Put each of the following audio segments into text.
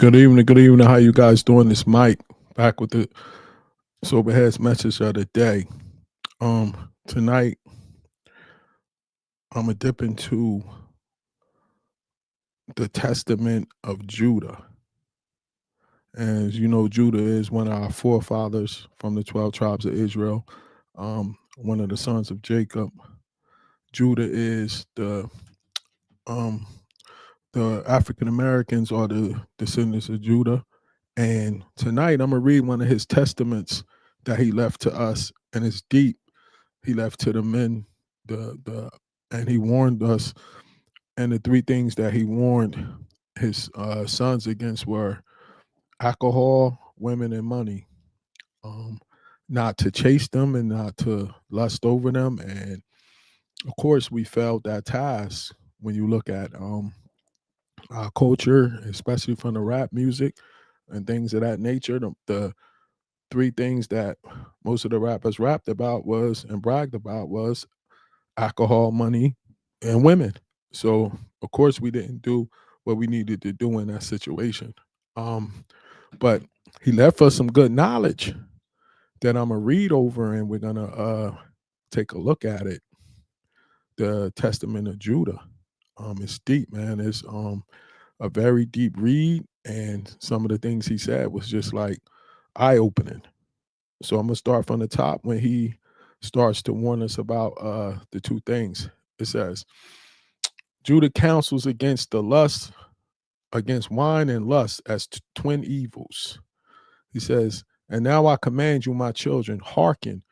Good evening. Good evening. How you guys doing? This Mike back with the sober heads message of the day. Tonight I'm gonna dip into the Testament of Judah. As you know, Judah is one of our forefathers from the 12 tribes of Israel. One of the sons of Jacob. Judah is um the African Americans are the descendants of Judah. And tonight I'm gonna read one of his testaments that he left to us, and it's deep. He left to the men, the and he warned us. And the three things that he warned his sons against were alcohol, women, and money. Um, Not to chase them and not to lust over them. And of course, we failed that task. When you look at our culture, especially from the rap music and things of that nature, the three things that most of the rappers rapped about was and bragged about was alcohol, money, and women. So of course we didn't do what we needed to do in that situation. Um, but he left us some good knowledge that I'm gonna read over, and we're gonna take a look at it. The Testament of Judah. It's deep, man. It's a very deep read, and some of the things he said was just like eye opening. So I'm gonna start from the top when he starts to warn us about the two things. It says, Judah counsels against the lust, against wine and lust as twin evils. He says, and now I command you, my children, hearken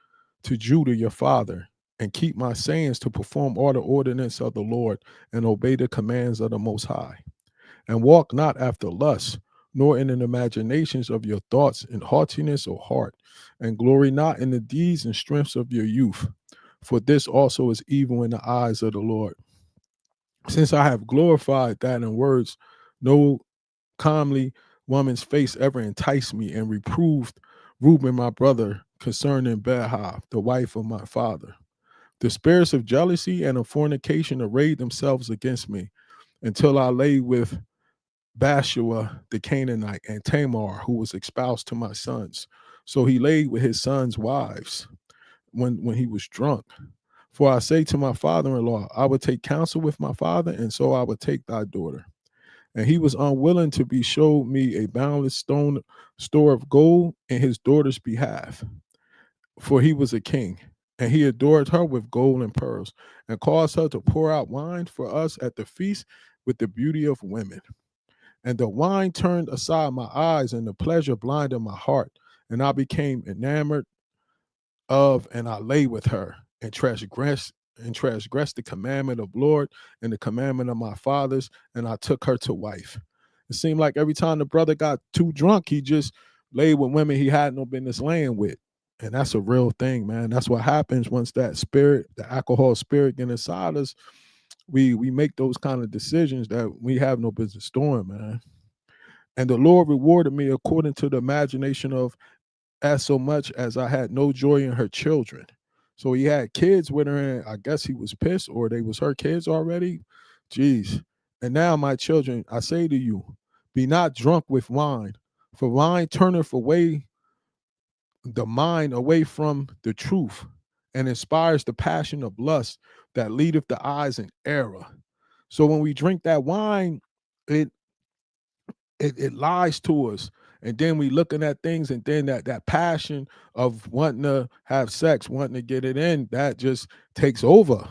to Judah your father, and keep my sayings to perform all the ordinance of the Lord, and obey the commands of the Most High. And walk not after lust, nor in the imaginations of your thoughts in haughtiness or heart, and glory not in the deeds and strengths of your youth, for this also is evil in the eyes of the Lord. Since I have glorified that in words, no comely woman's face ever enticed me, and reproved Reuben my brother concerning Behah, the wife of my father. The spirits of jealousy and of fornication arrayed themselves against me, until I lay with Bathsheba the Canaanite and Tamar, who was espoused to my sons. So he laid with his sons' wives when he was drunk. For I say to my father-in-law, I would take counsel with my father, and so I would take thy daughter. And he was unwilling to be showed me a boundless store of gold in his daughter's behalf, for he was a king. And he adored her with gold and pearls, and caused her to pour out wine for us at the feast with the beauty of women. And the wine turned aside my eyes, and the pleasure blinded my heart. And I became enamored of, and I lay with her, and transgressed the commandment of Lord and the commandment of my fathers, and I took her to wife. It seemed like every time the brother got too drunk, he just laid with women he had no business laying with. And that's a real thing, man. That's what happens once that spirit, the alcohol spirit, get inside us. We make those kind of decisions that we have no business doing, man. And the Lord rewarded me according to the imagination of, as so much as I had no joy in her children. So he had kids with her, and I guess he was pissed, or they was her kids already. Jeez. And now, my children, I say to you, be not drunk with wine, for wine turneth away the mind away from the truth, and inspires the passion of lust that leadeth the eyes in error. So when we drink that wine, it it lies to us, and then we looking at things, and then that passion of wanting to have sex, wanting to get it in, that just takes over,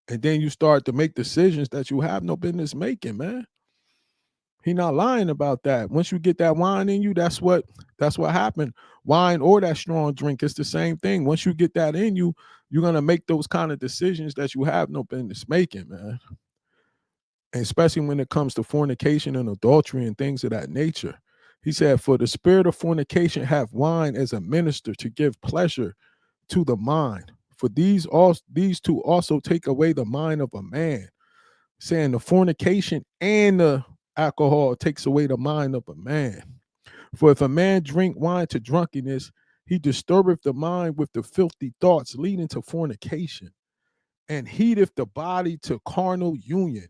and then you start to make decisions that you have no business making, man. He not lying about that. Once you get that wine in you, that's what happened. Wine or that strong drink, it's the same thing. Once you get that in you, you're gonna make those kind of decisions that you have no business making, man. And especially when it comes to fornication and adultery and things of that nature. He said, for the spirit of fornication have wine as a minister to give pleasure to the mind. For these two also take away the mind of a man, saying the fornication and the alcohol takes away the mind of a man. For if a man drink wine to drunkenness, he disturbeth the mind with the filthy thoughts leading to fornication, and heateth the body to carnal union.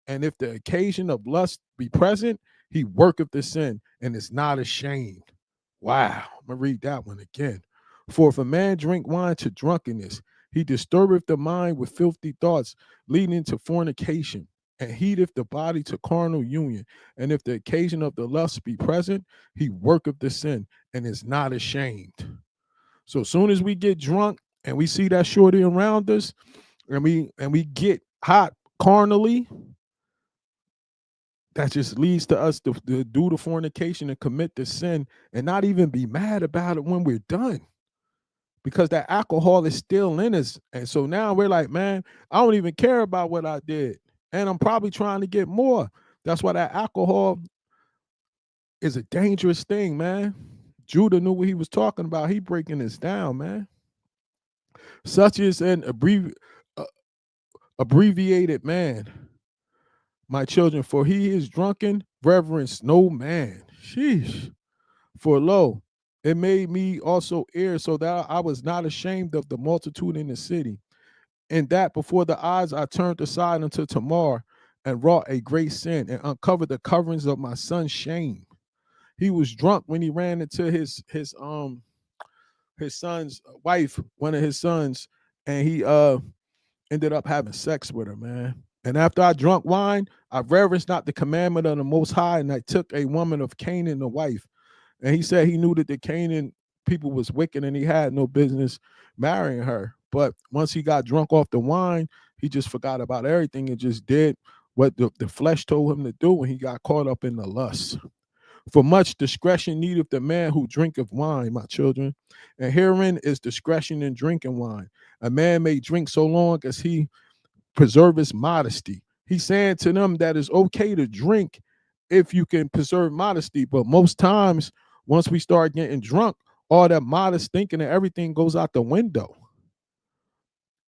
And if the occasion of lust be present, He worketh the sin and is not ashamed. Wow. I'm going to read that one again. For if a man drink wine to drunkenness, he disturbeth the mind with filthy thoughts, leading to fornication, and heateth the body to carnal union. And if the occasion of the lust be present, he worketh the sin and is not ashamed. So as soon as we get drunk and we see that shorty around us, and we get hot carnally, that just leads to us to do the fornication and commit the sin and not even be mad about it when we're done, because that alcohol is still in us. And so now we're like, man, I don't even care about what I did, and I'm probably trying to get more. That's why that alcohol is a dangerous thing, man. Judah knew what he was talking about. He breaking this down, man. Such is an abbreviated man, my children, for he is drunken, reverence no man. Sheesh. For lo, it made me also heir, so that I was not ashamed of the multitude in the city. And that before the eyes I turned aside unto Tamar, and wrought a great sin, and uncovered the coverings of my son's shame. He was drunk when he ran into his son's wife, one of his sons, and he ended up having sex with her, man. And after I drunk wine, I reverenced not the commandment of the Most High, and I took a woman of Canaan, the wife. And he said he knew that the Canaan people was wicked and he had no business marrying her. But once he got drunk off the wine, he just forgot about everything and just did what the flesh told him to do, and he got caught up in the lust. For much discretion needeth the man who drinketh wine, my children. And herein is discretion in drinking wine. A man may drink so long as he preserve his modesty. He's saying to them that it's okay to drink if you can preserve modesty. But most times, once we start getting drunk, all that modest thinking and everything goes out the window.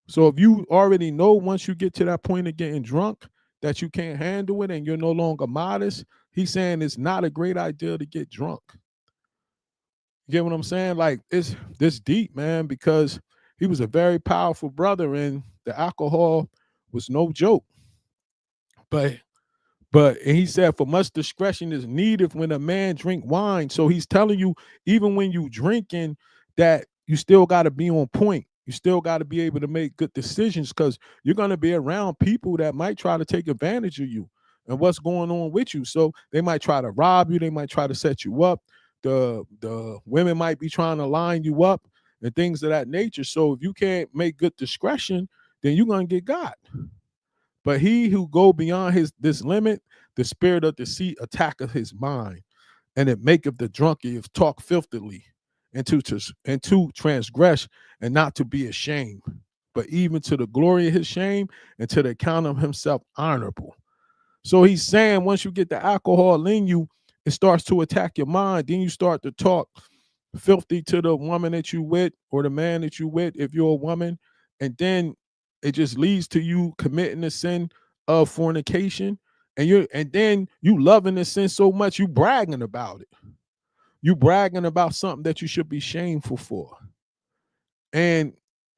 So if you already know once you get to that point of getting drunk that you can't handle it and you're no longer modest, he's saying it's not a great idea to get drunk. You get what I'm saying? Like, it's this deep, man, because he was a very powerful brother and the alcohol was no joke. And he said, for much discretion is needed when a man drink wine. So he's telling you, even when you drinking, that you still got to be on point. You still got to be able to make good decisions, because you're going to be around people that might try to take advantage of you and what's going on with you. So they might try to rob you. They might try to set you up. The women might be trying to line you up and things of that nature. So if you can't make good discretion, then you're going to get got. But he who go beyond this limit, the spirit of deceit attacketh his mind, and it maketh the drunkard talk filthily, and to transgress, and not to be ashamed, but even to the glory of his shame, and to the account of himself honorable. So he's saying once you get the alcohol in you, it starts to attack your mind. Then you start to talk filthy to the woman that you with, or the man that you with, if you're a woman, and then it just leads to you committing the sin of fornication, and then you loving the sin so much you bragging about it. You bragging about something that you should be shameful for. And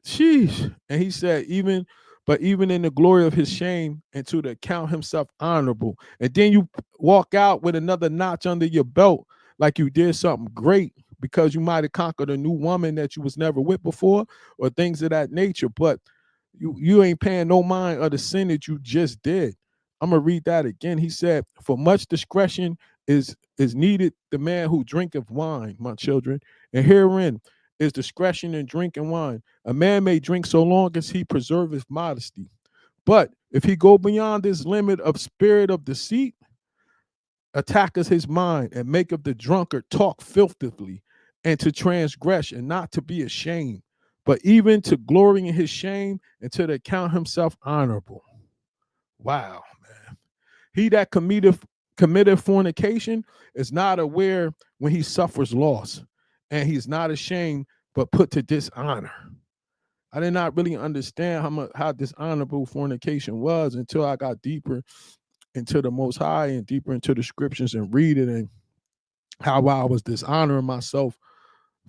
sheesh. And he said, even in the glory of his shame, and to the account himself honorable. And then you walk out with another notch under your belt, like you did something great, because you might have conquered a new woman that you was never with before, or things of that nature. But you ain't paying no mind of the sin that you just did. I'm gonna read that again. He said, for much discretion is needed the man who drinketh wine, my children, and herein is discretion in drinking wine. A man may drink so long as he preserveth modesty. But if he go beyond this limit of spirit of deceit, attacketh his mind, and maketh the drunkard talk filthily, and to transgress, and not to be ashamed, but even to glory in his shame, and to account himself honorable. Wow, man. He that committeth fornication is not aware when he suffers loss, and he's not ashamed, but put to dishonor. I did not really understand how dishonorable fornication was until I got deeper into the Most High and deeper into the scriptures and read it, and how I was dishonoring myself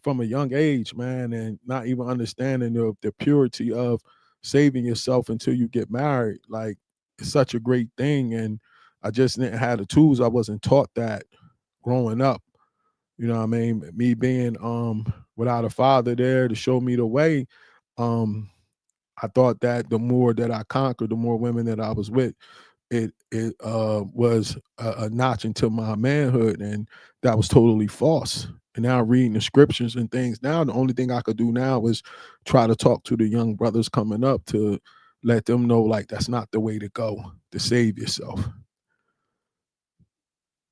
from a young age, man, and not even understanding the purity of saving yourself until you get married. Like, it's such a great thing. And I just didn't have the tools. I wasn't taught that growing up. You know what I mean? Me being without a father there to show me the way, um, I thought that the more that I conquered, the more women that I was with, it was a notch into my manhood, and that was totally false. And now reading the scriptures and things, now the only thing I could do now is try to talk to the young brothers coming up to let them know, like, that's not the way to go to save yourself.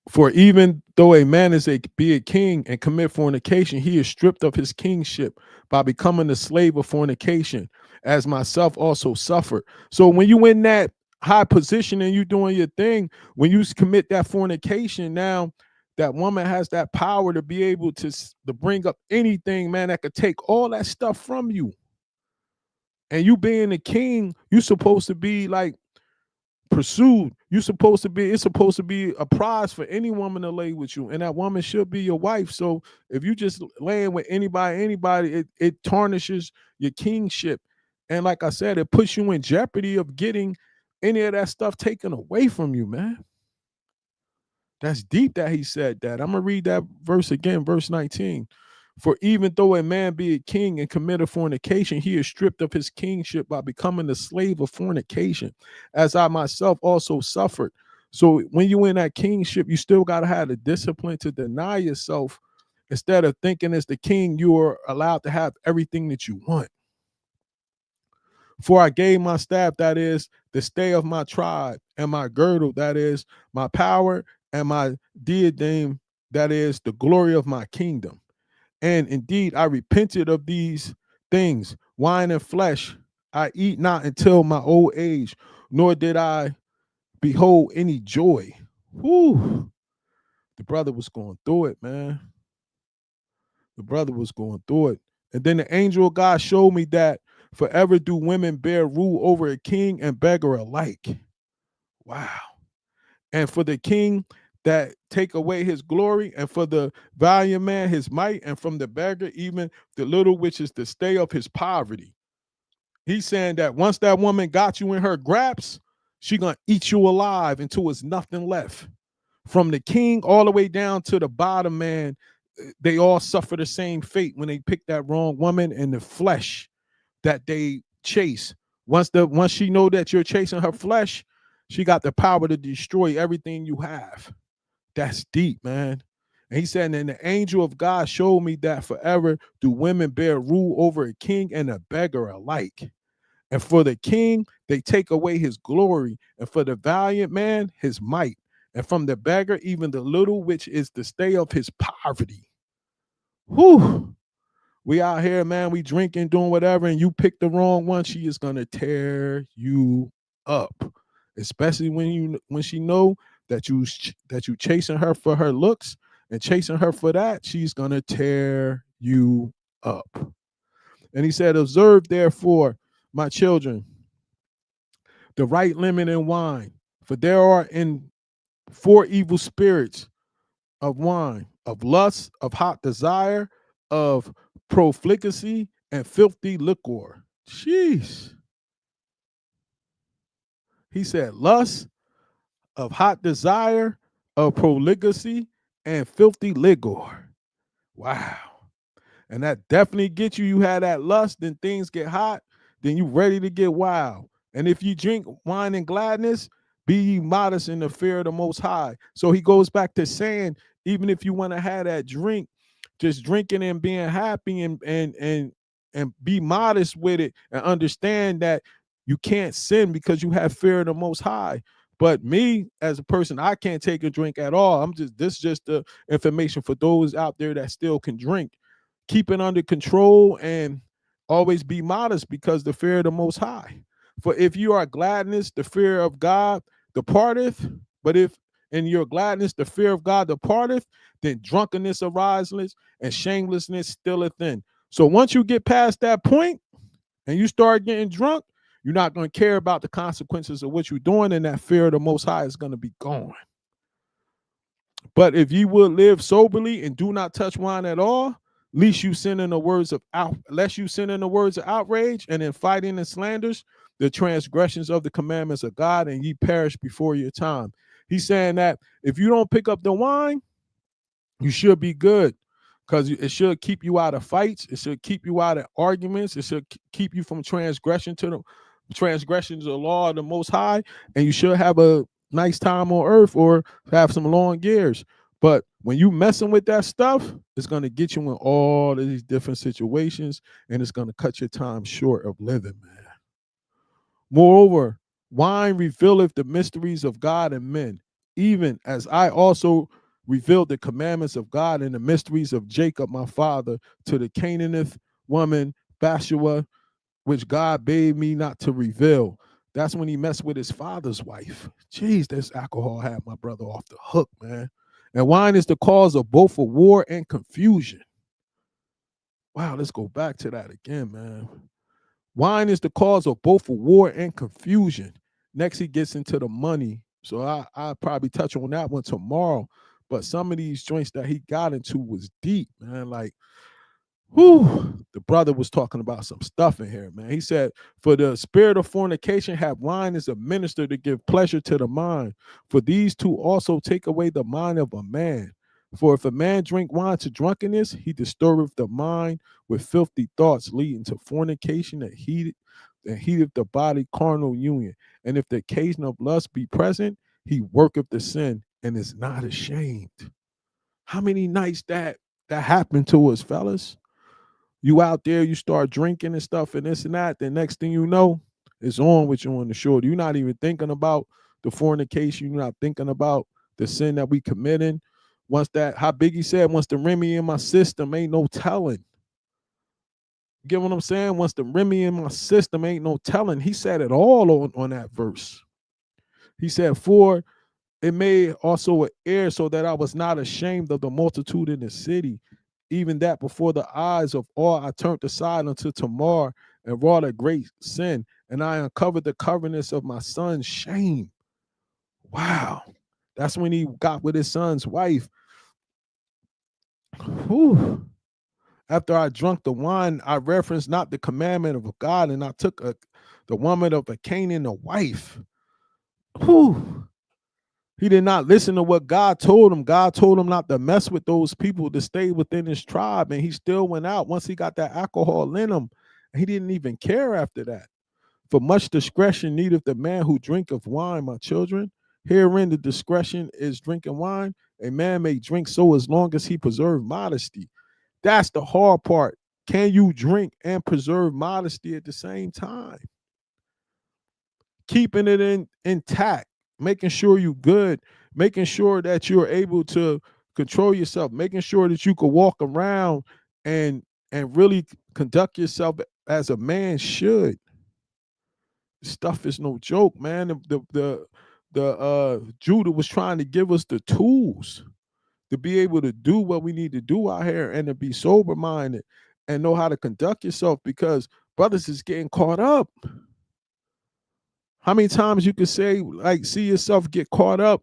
For even though a man be a king and commit fornication, he is stripped of his kingship by becoming the slave of fornication, as myself also suffered. So when you in that high position and you doing your thing, when you commit that fornication, now that woman has that power to be able to bring up anything, man, that could take all that stuff from you. And you being a king, you supposed to be like pursued. It's supposed to be a prize for any woman to lay with you, and that woman should be your wife. So if you just laying with anybody, it tarnishes your kingship. And like I said, it puts you in jeopardy of getting any of that stuff taken away from you, man. That's deep that he said that. I'm gonna read that verse again, verse 19. For even though a man be a king and commit a fornication, he is stripped of his kingship by becoming the slave of fornication, as I myself also suffered. So when you in that kingship, you still got to have the discipline to deny yourself. Instead of thinking as the king, you are allowed to have everything that you want. For I gave my staff, that is the stay of my tribe, and my girdle, that is my power, and my diadem, that is the glory of my kingdom. And indeed, I repented of these things. Wine and flesh I eat not until my old age, nor did I behold any joy. Whew. The brother was going through it, man. The brother was going through it. And then the angel of God showed me that forever do women bear rule over a king and beggar alike. Wow. And for the king that take away his glory, and for the valiant man his might, and from the beggar even the little which is the stay of his poverty. He's saying that once that woman got you in her grasp, she gonna eat you alive until it's nothing left. From the king all the way down to the bottom man, they all suffer the same fate when they pick that wrong woman, and the flesh that they chase. Once she know that you're chasing her flesh, she got the power to destroy everything you have. That's deep, man. And he said, and the angel of God showed me that forever do women bear rule over a king and a beggar alike. And for the king, they take away his glory, and for the valiant man, his might. And from the beggar, even the little, which is the stay of his poverty. Whew. We out here, man, we drinking, doing whatever, and you pick the wrong one, she is gonna tear you up. Especially when she know that you chasing her for her looks and chasing her for that, she's gonna tear you up. And he said, observe therefore, my children, the right lemon and wine, for there are in 4 evil spirits of wine, of lust, of hot desire, of profligacy, and filthy liquor. Jeez. He said lust, of hot desire, of profligacy, and filthy liquor. Wow. And that definitely gets you. You had that lust, then things get hot, then you ready to get wild. And if you drink wine and gladness, be ye modest in the fear of the Most High. So he goes back to saying, even if you want to have that drink, just drinking and being happy and be modest with it, and understand that you can't sin because you have fear of the Most High. But me as a person, I can't take a drink at all. This is just the information for those out there that still can drink. Keep it under control and always be modest, because the fear of the Most High. For if you are gladness, the fear of God departeth. But if in your gladness the fear of God departeth, then drunkenness arises and shamelessness stilleth in. So once you get past that point and you start getting drunk, you're not going to care about the consequences of what you're doing, and that fear of the Most High is going to be gone. But if you will live soberly and do not touch wine at all, lest you sin in the words of outrage, and in fighting and slanders, the transgressions of the commandments of God, and ye perish before your time. He's saying that if you don't pick up the wine, you should be good, because it should keep you out of fights. It should keep you out of arguments. It should keep you from transgressions of the law of the Most High, and you should have a nice time on earth or have some long years. But when you messing with that stuff, it's going to get you in all of these different situations, and it's going to cut your time short of living, man. Moreover, wine revealeth the mysteries of God and men, even as I also revealed the commandments of God and the mysteries of Jacob my father to the Canaanite woman Bathsheba, which God bade me not to reveal. That's when he messed with his father's wife. Jeez, this alcohol had my brother off the hook, man. And wine is the cause of both a war and confusion. Wow, let's go back to that again, man. Wine is the cause of both a war and confusion. Next, he gets into the money. So I'll probably touch on that one tomorrow. But some of these joints that he got into was deep, man. Like, whew, the brother was talking about some stuff in here, man. He said, for the spirit of fornication have wine as a minister to give pleasure to the mind. For these two also take away the mind of a man. For if a man drink wine to drunkenness, he disturbeth the mind with filthy thoughts, leading to fornication that heateth the body carnal union. And if the occasion of lust be present, he worketh the sin and is not ashamed. How many nights that happened to us, fellas? You out there, you start drinking and stuff and this and that. The next thing you know, it's on with you on the shoulder. You're not even thinking about the fornication. You're not thinking about the sin that we committing. Once that, how Biggie said, once the Remy in my system, ain't no telling. You get what I'm saying? Once the Remy in my system, ain't no telling. He said it all on that verse. He said, for it made also an heir so that I was not ashamed of the multitude in the city. Even that before the eyes of all I turned aside unto Tamar and wrought a great sin, and I uncovered the covetousness of my son's shame. Wow. That's when he got with his son's wife. Whew. After I drunk the wine, I referenced not the commandment of God, and I took the woman of a Canaan, a wife. Whew. He did not listen to what God told him. God told him not to mess with those people, to stay within his tribe. And he still went out once he got that alcohol in him. He didn't even care after that. For much discretion needeth the man who drinketh wine, my children. Herein the discretion is drinking wine. A man may drink so as long as he preserve modesty. That's the hard part. Can you drink and preserve modesty at the same time? Keeping it intact, making sure you're good, making sure that you're able to control yourself, making sure that you can walk around and really conduct yourself as a man should. Stuff is no joke, man. The Judah was trying to give us the tools to be able to do what we need to do out here and to be sober minded and know how to conduct yourself, because brothers is getting caught up. How many times you could say, like, see yourself get caught up,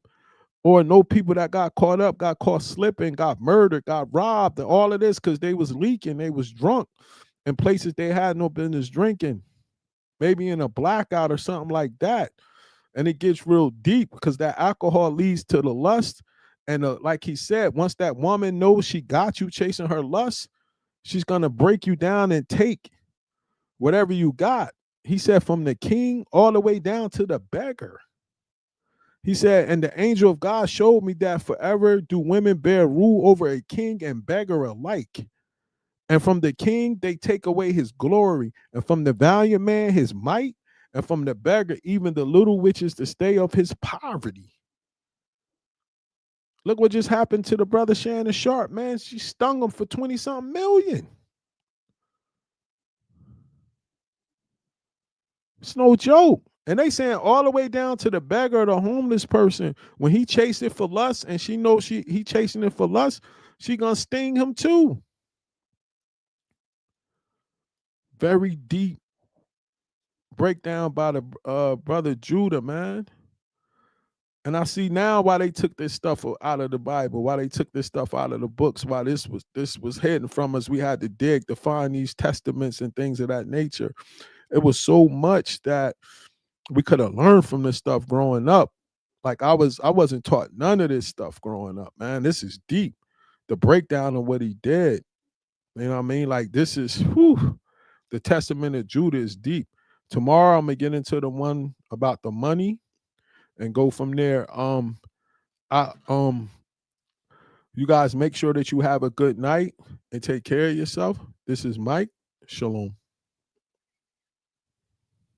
or know people that got caught up, got caught slipping, got murdered, got robbed, and all of this because they was leaking, they was drunk in places they had no business drinking, maybe in a blackout or something like that. And it gets real deep because that alcohol leads to the lust. And like he said, once that woman knows she got you chasing her lust, she's going to break you down and take whatever you got. He said from the king all the way down to the beggar. He said, and the angel of God showed me that forever do women bear rule over a king and beggar alike. And from the king, they take away his glory. And from the valiant man, his might. And from the beggar, even the little witches, the stay of his poverty. Look what just happened to the brother Shannon Sharp, man. She stung him for 20-something million. It's no joke. And they saying all the way down to the beggar, the homeless person, when he chased it for lust and she knows he chasing it for lust, she gonna sting him too. Very deep breakdown by the brother Judah, man. And I see now why they took this stuff out of the Bible, why they took this stuff out of the books, why this was hidden from us. We had to dig to find these testaments and things of that nature. It was so much that we could have learned from this stuff growing up. Like I wasn't taught none of this stuff growing up, man. This is deep. The breakdown of what he did. You know what I mean? Like this is the testament of Judah is deep. Tomorrow I'm gonna get into the one about the money and go from there. I you guys make sure that you have a good night and take care of yourself. This is Mike. Shalom.